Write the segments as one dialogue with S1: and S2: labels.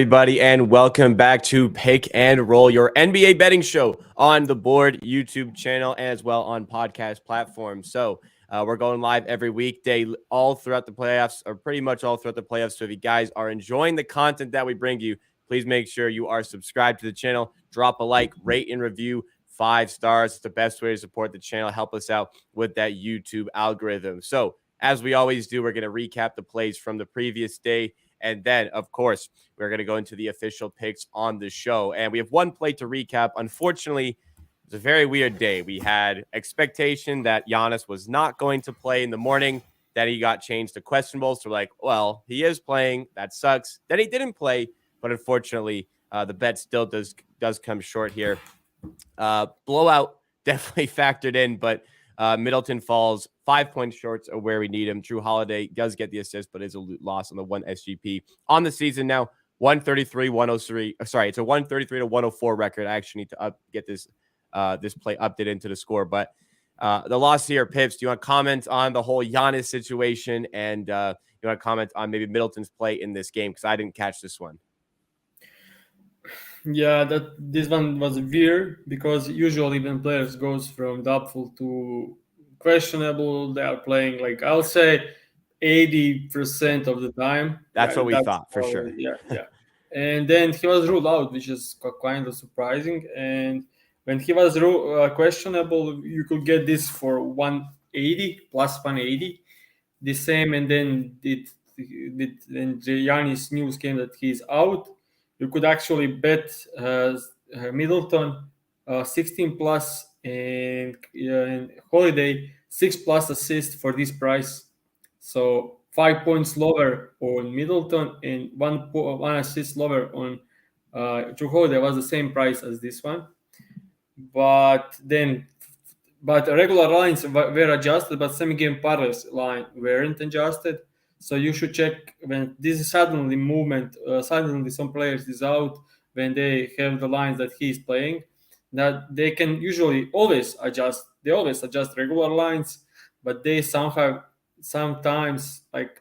S1: everybody, and welcome back to Pick and Roll, your NBA betting show on the Board YouTube channel and as well on podcast platforms. So we're going live every weekday all throughout the playoffs, or pretty much all throughout the playoffs. So if you guys are enjoying the content that we bring you, please make sure you are subscribed to the channel. Drop a like, rate, and review. 5 stars. It's the best way to support the channel. Help us out with that YouTube algorithm. So as we always do, we're going to recap the plays from the previous day. And then, of course, we're going to go into the official picks on the show. And we have one play to recap. Unfortunately, it's a very weird day. We had expectation that Giannis was not going to play in the morning. Then he got changed to questionable. So we're like, well, he is playing. That sucks. Then he didn't play. But unfortunately, the bet still does come short here. Blowout definitely factored in, but Middleton falls 5 points short of where we need him. Drew Holiday does get the assist, but is a loss on the one SGP on the season now. 133-103. Sorry, it's a 133-104 record. I actually need to get this play updated into the score. But the loss here, Pips, do you want to comment on the whole Giannis situation? And you want to comment on maybe Middleton's play in this game? Because I didn't catch this one.
S2: Yeah, this one was weird because usually when players goes from doubtful to questionable, they are playing like I'll say 80% of the time.
S1: That's what we thought for sure.
S2: Yeah. And then he was ruled out, which is kind of surprising. And when he was questionable, you could get this for 180 plus 180, the same. And then when Giannis news came that he's out, you could actually bet Middleton 16 plus and Holiday 6 plus assist for this price. So 5 points lower on Middleton and one assist lower on Drew Holiday was the same price as this one. But regular lines were adjusted, but semi-game parlays line weren't adjusted. So you should check when this is suddenly some players is out when they have the lines that he's playing, that they can usually always adjust. They always adjust regular lines, but they sometimes like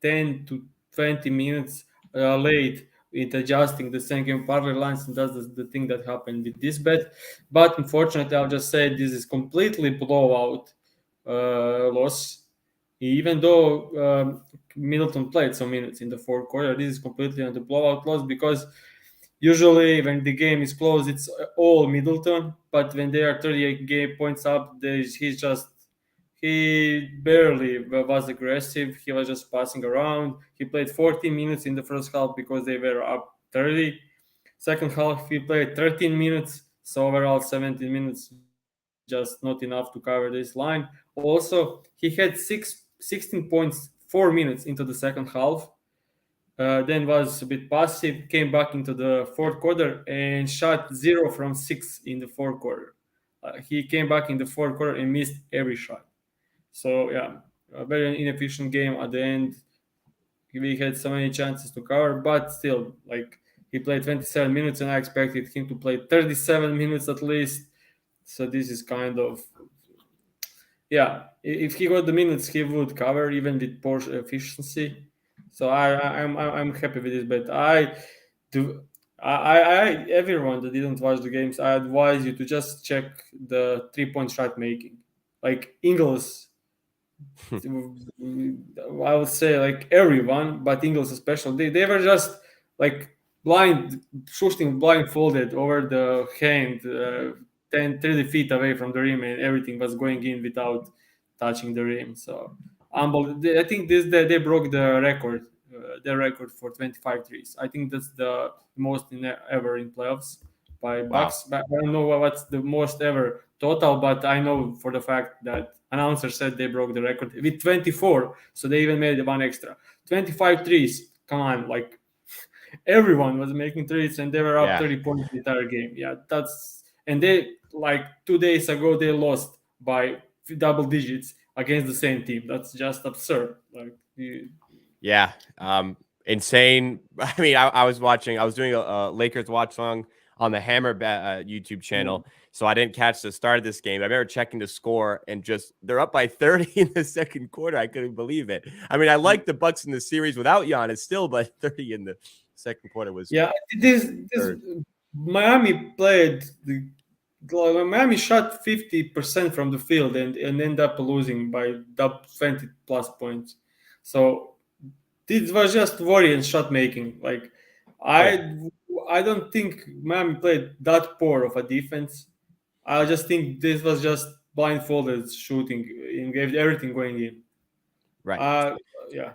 S2: 10 to 20 minutes late with adjusting the second parlay lines, and that's the thing that happened with this bet. But unfortunately, I'll just say this is completely blowout loss. Even though Middleton played some minutes in the fourth quarter, this is completely on the blowout loss because usually when the game is close, it's all Middleton. But when they are 38 points up, he barely was aggressive. He was just passing around. He played 14 minutes in the first half because they were up 30. Second half, he played 13 minutes. So overall, 17 minutes, just not enough to cover this line. Also, he had 16 points, 4 minutes into the second half. Then was a bit passive, came back into the fourth quarter and shot 0 from 6 in the fourth quarter. He came back in the fourth quarter and missed every shot. So, yeah, a very inefficient game at the end. We had so many chances to cover, but still, like, he played 27 minutes and I expected him to play 37 minutes at least. So this is kind of, yeah, if he got the minutes, he would cover even with poor efficiency. So I'm happy with this bet. Everyone that didn't watch the games, I advise you to just check the 3-point shot making. Like Ingles, I would say like everyone, but Ingles especially, they were just like shooting blindfolded over the hand, 30 feet away from the rim, and everything was going in without touching the rim. So I think they broke the record, for 25 threes. I think that's the most ever in playoffs by Bucks. Wow. I don't know what's the most ever total, but I know for the fact that announcer said they broke the record with 24, so they even made one extra. 25 threes. Come on, like everyone was making threes, and they were up 30 points the entire game. Yeah, and they like 2 days ago they lost by double digits against the same team. That's just absurd. Like,
S1: insane. I mean, I was doing a Lakers watch along on the Hammer YouTube channel, so I didn't catch the start of this game. I remember checking the score, and they're up by 30 in the second quarter. I couldn't believe it. I mean, I like the Bucks in the series without Giannis still, but 30 Second quarter was
S2: Yeah, this Miami played Miami shot 50% from the field and ended up losing by 20 plus points. So this was just Warriors shot making. Like I I don't think Miami played that poor of a defense. I just think this was just blindfolded shooting and gave everything going in.
S1: right.
S2: Uh yeah.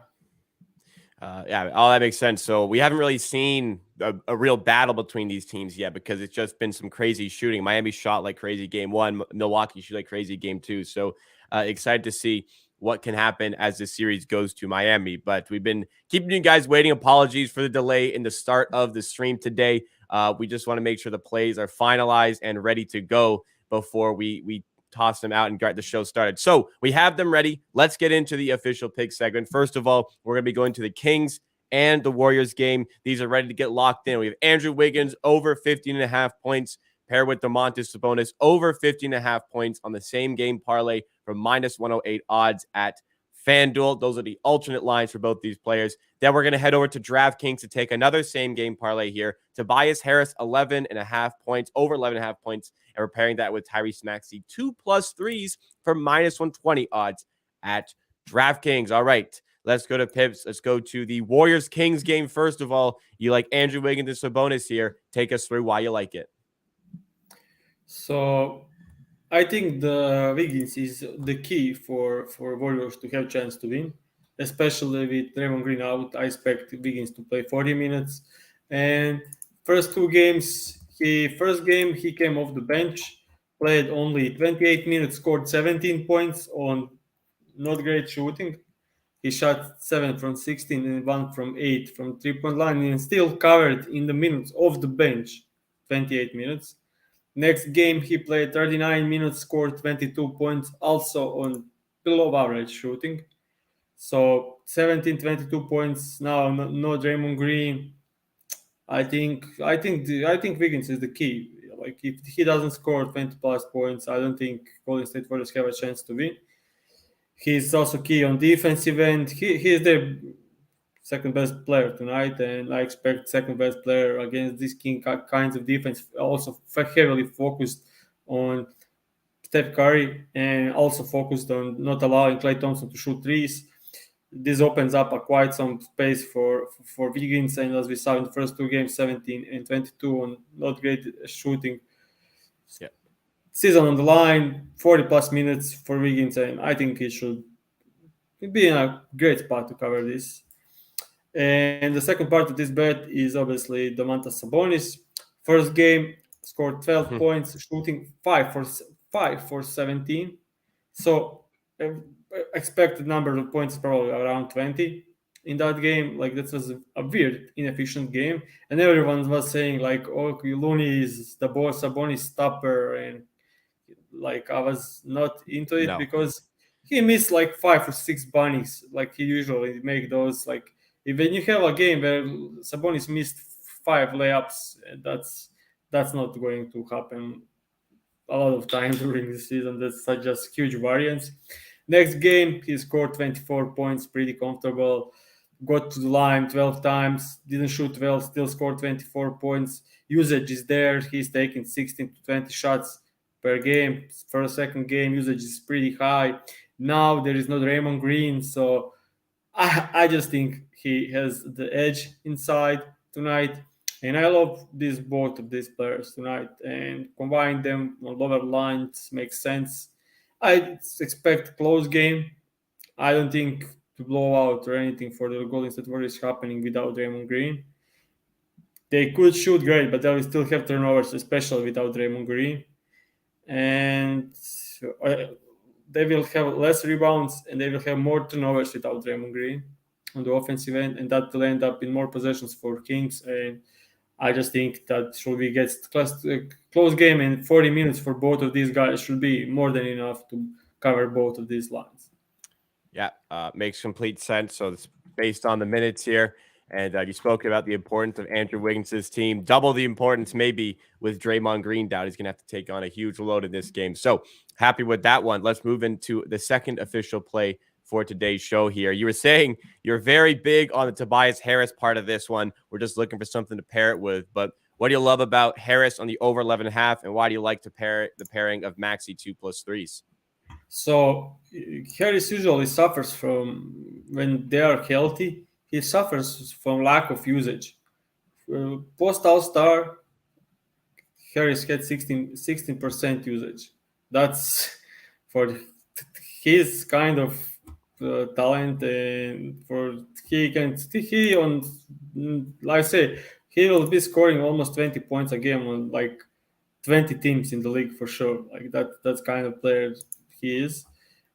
S1: Yeah, all that makes sense. So we haven't really seen a real battle between these teams yet because it's just been some crazy shooting. Miami shot like crazy game one, Milwaukee shoot like crazy game two. So excited to see what can happen as the series goes to Miami. But we've been keeping you guys waiting. Apologies for the delay in the start of the stream today. We just want to make sure the plays are finalized and ready to go before we toss them out and get the show started. So we have them ready. Let's get into the official pick segment. First of all, we're going to be going to the Kings and the Warriors game. These are ready to get locked in. We have Andrew Wiggins over 15.5 points paired with Domantas Sabonis over 15.5 points on the same game parlay for minus 108 odds at FanDuel. Those are the alternate lines for both these players. Then we're going to head over to DraftKings to take another same game parlay here. Tobias Harris, 11.5 points, over 11.5 points. And we're pairing that with Tyrese Maxey, 2+ threes for minus 120 odds at DraftKings. All right, let's go to Pips. Let's go to the Warriors-Kings game. First of all, you like Andrew Wiggins and Sabonis here. Take us through why you like it.
S2: So I think the Wiggins is the key for Warriors to have chance to win, especially with Draymond Green out. I expect Wiggins to play 40 minutes, and first two games, first game he came off the bench, played only 28 minutes, scored 17 points on not great shooting. He shot 7 from 16 and 1 from 8 from 3-point line, and still covered in the minutes off the bench, 28 minutes. Next game, he played 39 minutes, scored 22 points, also on below average shooting. So 17, 22 points now. No Draymond Green. I think Wiggins is the key. Like if he doesn't score 20 plus points, I don't think Golden State Warriors have a chance to win. He's also key on defensive end. He is the second best player tonight, and I expect second best player against this king kinds of defense. Also heavily focused on Steph Curry and also focused on not allowing Klay Thompson to shoot threes. This opens up quite some space for Wiggins, and as we saw in the first two games, 17 and 22 on not great shooting.
S1: Yeah.
S2: Season on the line, 40 plus minutes for Wiggins, and I think he should be in a great spot to cover this. And the second part of this bet is obviously Domantas Sabonis. First game scored 12 points, shooting 5 for 17. So expected number of points probably around 20 in that game. Like that was a weird, inefficient game, and everyone was saying like, "Oh, Looney is the boss, Sabonis stopper," and like I was not into it because he missed like 5 or 6 bunnies. Like he usually make those. Like when you have a game where Sabonis missed 5 layups, that's not going to happen a lot of time during the season. That's such just huge variance. Next game, he scored 24 points, pretty comfortable. Got to the line 12 times, didn't shoot well, still scored 24 points. Usage is there. He's taking 16 to 20 shots per game. For a second game, usage is pretty high. Now there is no Draymond Green, so I just think he has the edge inside tonight. And I love both of these players tonight, and combine them on lower lines makes sense. I expect close game. I don't think to blowout or anything for the Golden State Warriors happening without Draymond Green. They could shoot great, but they will still have turnovers, especially without Draymond Green. And they will have less rebounds and they will have more turnovers without Draymond Green on the offensive end, and that will end up in more possessions for Kings. And I just think that should we get close game in 40 minutes for both of these guys should be more than enough to cover both of these lines.
S1: Yeah, makes complete sense. So it's based on the minutes here. And you spoke about the importance of Andrew Wiggins' team. Double the importance maybe with Draymond Green down. He's going to have to take on a huge load in this game. So happy with that one. Let's move into the second official play for today's show here. You were saying you're very big on the Tobias Harris part of this one. We're just looking for something to pair it with. But what do you love about Harris on the over 11.5, and why do you like to pair the pairing of Maxey 2+3s?
S2: So Harris usually suffers from when they are healthy. He suffers from lack of usage. Post All Star, Harris had 16% usage. That's for his kind of talent, and for he on like I say, he will be scoring almost 20 points a game on like 20 teams in the league for sure. Like that's kind of player he is.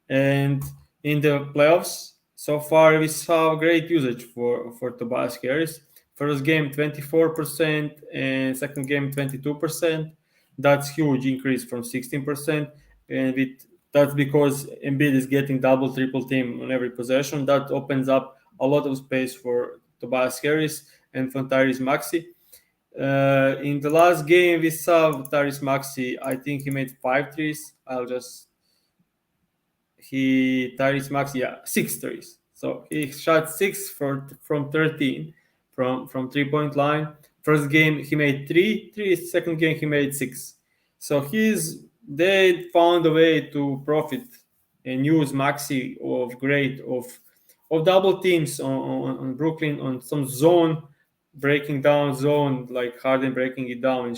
S2: And in the playoffs so far, we saw great usage for Tobias Harris. First game 24% and second game 22%. That's huge increase from 16%. And that's because Embiid is getting double triple team on every possession. That opens up a lot of space for Tobias Harris and for Tyrese Maxey. In the last game, we saw Tyrese Maxey. I think he made 5 threes. Tyrese Maxey, yeah, 6 threes. So he shot six from 13 from 3 point line. First game he made three. Second game he made six. So they found a way to profit and use Maxey of double teams on Brooklyn on some zone breaking down zone, like Harden breaking it down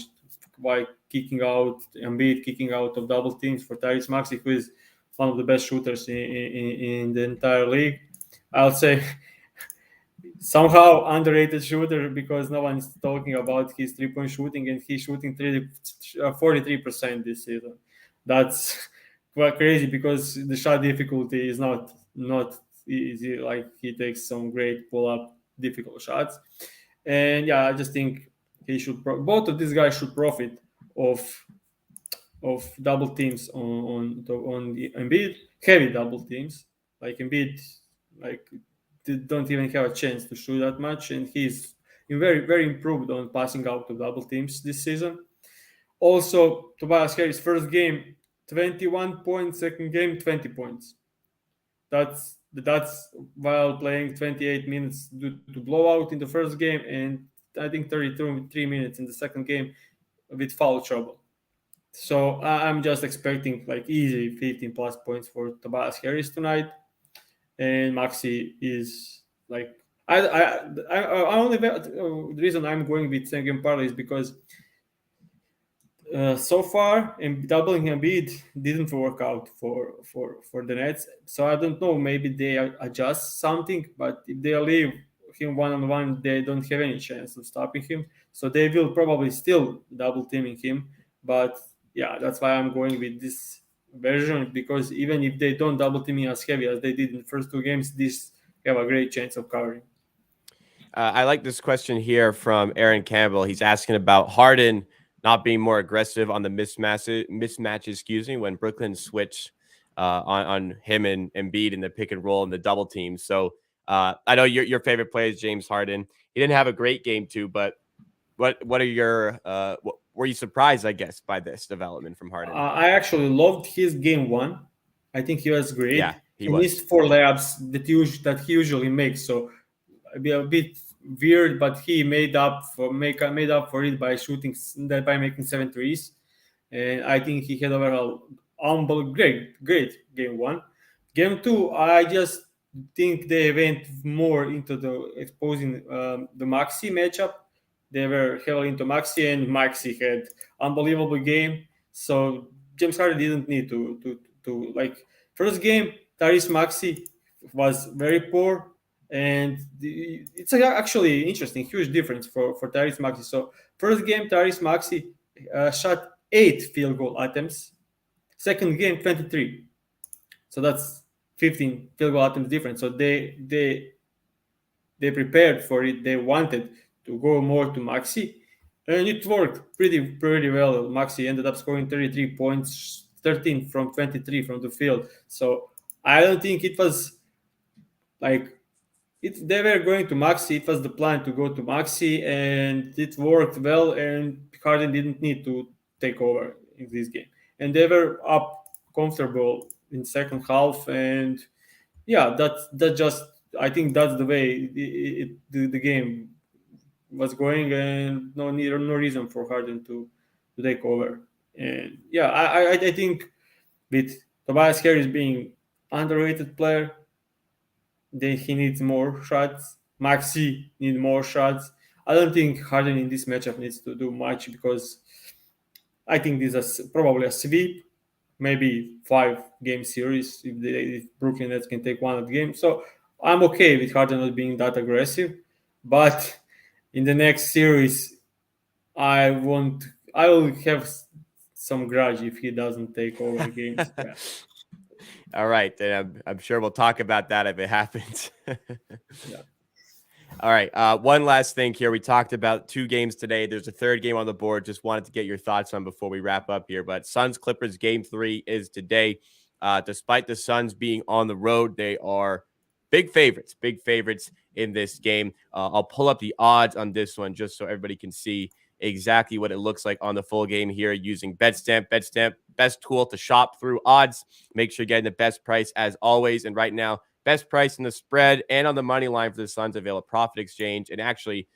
S2: by kicking out of double teams for Tyrese Maxey, who is one of the best shooters in the entire league. I'll say somehow underrated shooter because no one's talking about his 3 point shooting, and he's shooting 43% this season. That's quite crazy because the shot difficulty is not easy. Like he takes some great pull up difficult shots. And yeah, I just think both of these guys should profit of double teams on the Embiid, heavy double teams. Like Embiid, like don't even have a chance to shoot that much, and he's very very improved on passing out to double teams this season. Also, Tobias Harris first game 21 points, second game 20 points. That's while playing 28 minutes due to blowout in the first game, and I think 33 minutes in the second game with foul trouble. So I'm just expecting like easy 15 plus points for Tobias Harris tonight, and Maxi is like I only the reason I'm going with second game parlay is because so far in doubling Embiid didn't work out for the Nets. So I don't know. Maybe they adjust something, but if they leave him one on one, they don't have any chance of stopping him. So they will probably still double teaming him. But yeah, that's why I'm going with this version, because even if they don't double team as heavy as they did in the first two games, this have a great chance of covering.
S1: I like this question here from Aaron Campbell. He's asking about Harden not being more aggressive on the mismatches, when Brooklyn switched on him and Embiid in the pick and roll and the double team. So I know your favorite player is James Harden. He didn't have a great game too, but what are your were you surprised, I guess, by this development from Harden?
S2: I actually loved his game one. I think he was great.
S1: Yeah,
S2: he missed 4 layups that he usually makes. So a bit weird, but he made up for it by making 7 threes. And I think he had overall great game one. Game two, I just think they went more into the exposing the Maxi matchup. They were heavily into Maxi, and Maxi had unbelievable game. So James Harden didn't need to like first game. Tyrese Maxi was very poor, and it's actually interesting, huge difference for Tyrese Maxi. So first game Tyrese Maxi shot 8 field goal attempts. Second game 23. So that's 15 field goal attempts difference. So they prepared for it. They wanted to go more to Maxi, and it worked pretty well. Maxi ended up scoring 33 points, 13 from 23 from the field. So I don't think it was like they were going to Maxi. It was the plan to go to Maxi, and it worked well. And Harden didn't need to take over in this game, and they were up comfortable in second half, and yeah, that just I think that's the way the game was going, and no reason for Harden to take over. And yeah, I think with Tobias Harris being underrated player, then he needs more shots. Maxi need more shots. I don't think Harden in this matchup needs to do much because I think this is probably a sweep, maybe 5 game series if Brooklyn Nets can take one at game. So I'm okay with Harden not being that aggressive, but in the next series, I won't. I will have some grudge if he doesn't take over games. Yeah.
S1: All right, then I'm sure we'll talk about that if it happens.
S2: Yeah.
S1: All right. One last thing here. We talked about 2 games today. There's a third game on the board. Just wanted to get your thoughts on before we wrap up here. But Suns Clippers game 3 is today. Despite the Suns being on the road, they are big favorites in this game. I'll pull up the odds on this one just so everybody can see exactly what it looks like on the full game here using BetStamp. BetStamp, best tool to shop through odds. Make sure you're getting the best price as always. And right now, best price in the spread and on the money line for the Suns avail at Profit Exchange. And actually,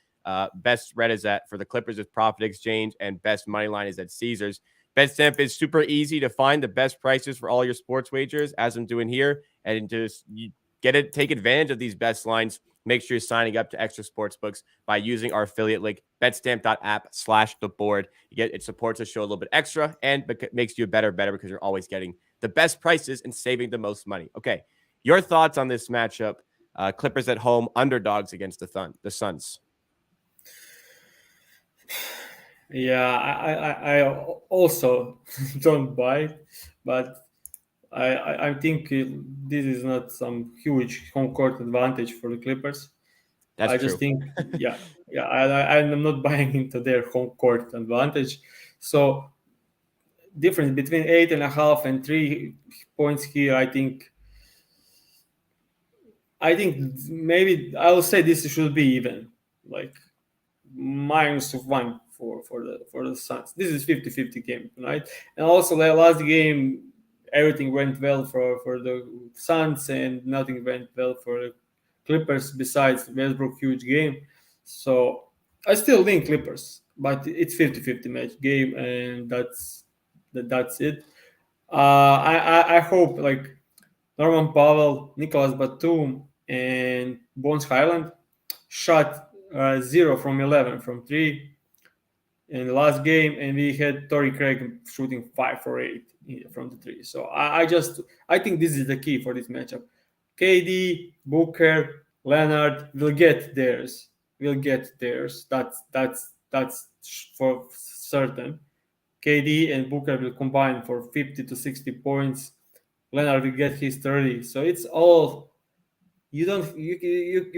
S1: best spread is at for the Clippers is Profit Exchange, and best money line is at Caesars. BetStamp is super easy to find the best prices for all your sports wagers, as I'm doing here, and just take advantage of these best lines. Make sure you're signing up to extra sports books by using our affiliate link, betstamp.app/theboard. It supports the show a little bit extra and makes you better because you're always getting the best prices and saving the most money. Okay. Your thoughts on this matchup? Clippers at home, underdogs against the Suns.
S2: Yeah, I also don't buy it, but I think this is not some huge home court advantage for the Clippers.
S1: That's
S2: I
S1: true.
S2: just think, yeah, I'm not buying into their home court advantage. So difference between 8.5 and 3 points here, I think maybe I will say this should be even, like -1 for the Suns. This is 50-50 game, right? And also the last game, everything went well for the Suns and nothing went well for the Clippers besides Westbrook huge game. So I still think Clippers, but it's 50-50 match game, and that's it. I hope like Norman Powell, Nicholas Batum, and Bones Highland shot 0 from 11 from 3 in the last game, and we had Torrey Craig shooting 5 for 8 from the 3. So I think this is the key for this matchup. KD, Booker, Leonard will get theirs. Will get theirs. That's for certain. KD and Booker will combine for 50 to 60 points. Leonard will get his 30. So it's all you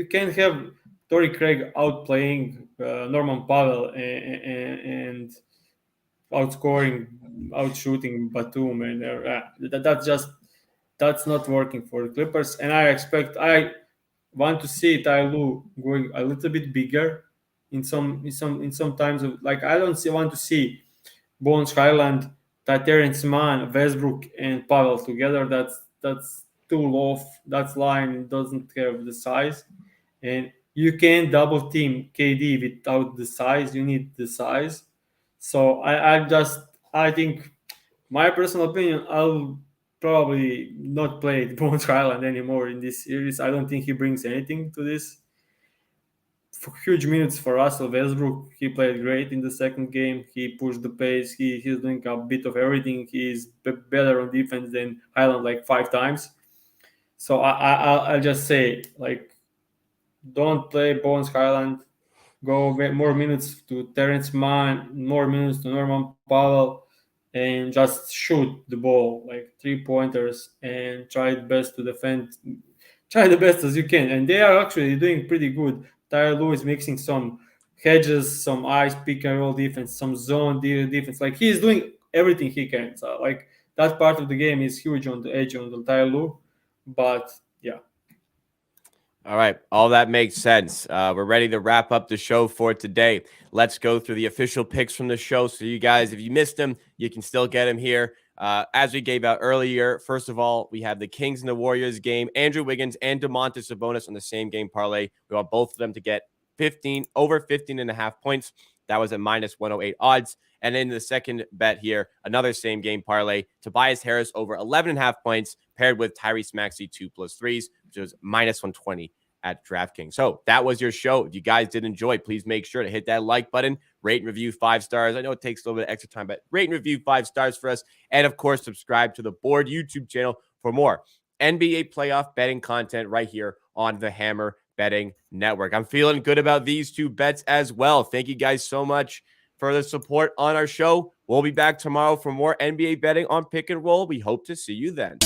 S2: can't have Torrey Craig outplaying Norman Powell and outscoring, outshooting Batum, and that's not working for the Clippers. And I want to see Ty Lue going a little bit bigger in some times of like I don't want to see Bones Highland, Terrence Mann, Westbrook, and Pavel together. That's too low. That line doesn't have the size, and you can't double team KD without the size. You need the size. So I think my personal opinion, I'll probably not play Bones Highland anymore in this series. I don't think he brings anything to this for huge minutes for Russell Westbrook. He played great in the second game. He pushed the pace. He's doing a bit of everything. He's better on defense than Highland like 5 times. So I'll just say like don't play Bones Highland. Go more minutes to Terrence Mann, more minutes to Norman Powell, and just shoot the ball like 3 pointers and try the best to defend. Try the best as you can, and they are actually doing pretty good. Tyler Lewis mixing some hedges, some ice pick and roll defense, some zone defense. Like he's doing everything he can. So like that part of the game is huge on the edge on the Tyler Lue. But yeah,
S1: All right. All that makes sense. We're ready to wrap up the show for today. Let's go through the official picks from the show. So, you guys, if you missed them, you can still get them here. As we gave out earlier, first of all, we have the Kings and the Warriors game. Andrew Wiggins and Domantas Sabonis on the same game parlay. We want both of them to get over 15.5 points. That was at minus 108 odds. And then the second bet here, another same game parlay, Tobias Harris over 11.5 points paired with Tyrese Maxey 2+3s, which was minus 120 at DraftKings. So that was your show. If you guys did enjoy, please make sure to hit that like button, rate and review 5 stars. I know it takes a little bit of extra time, but rate and review 5 stars for us. And of course, subscribe to the Board YouTube channel for more NBA playoff betting content right here on the Hammer Betting Network. I'm feeling good about these two bets as well. Thank you guys so much for the support on our show. We'll be back tomorrow for more NBA betting on Pick and Roll. We hope to see you then.